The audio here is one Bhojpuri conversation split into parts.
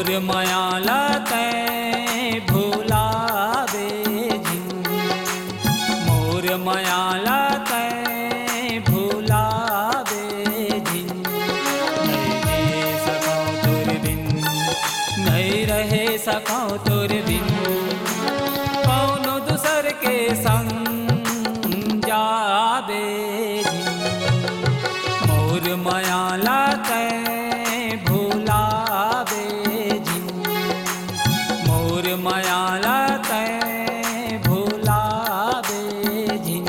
मोर मायाला तै भुलावे झिन, मोर मायाला तै भुलावे झिन। नहीं रह सकूं तोर बिन, नहीं रह सकूं तोर बिन, कौनो दूसर के संग जावे झिन। मोर मायाला तै भुलावे झिन, मोर मायाला तै भुलावे झिन।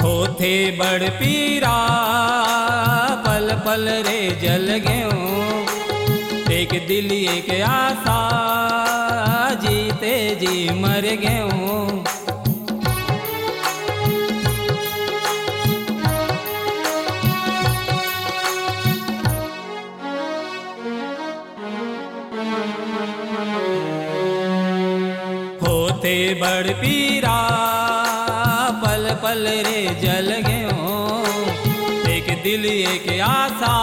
होथे बड़ पीरा पल पल रे जल गयूं, एक दिल एक आशा जीते जी मर गयूं। होथे बड़ पीरा पल पल रे जल गयूं, एक दिल एक आशा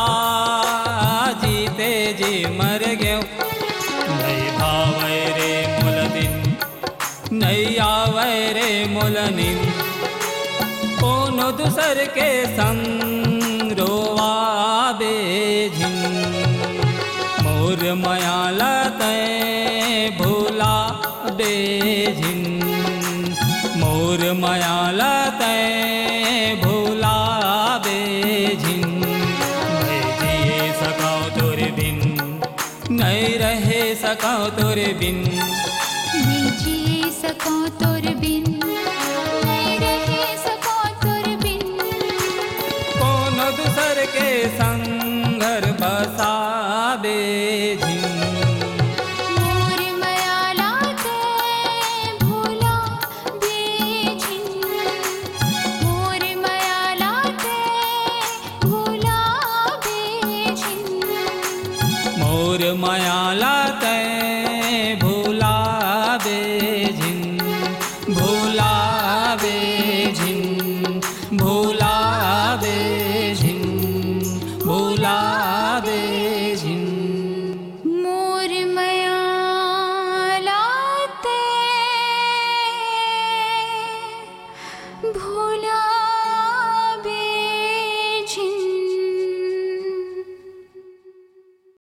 जीते जी मर गयूं। नहीं भावे रे मुल दिन, नहीं आवे रे मुल नींद, कोनो दूसर के संग रोवावे झिन। मोर मायाला तै भुलावे झिन, मोर मायाला तै भुलावे झिन। नहीं जिए सकूं तोरे बिन, नहीं रह सकूं तोरे बिन, नहीं जिए सकूं तोरे बिन, नहीं रह सकूं तोरे बिन। कोनो दूसर के संग घर बसावे झिन। मोर मायाला तै भुलावे झिन, भुलावे झिन, भुलावे झिन, भुलावे जिन। मोर मया लाते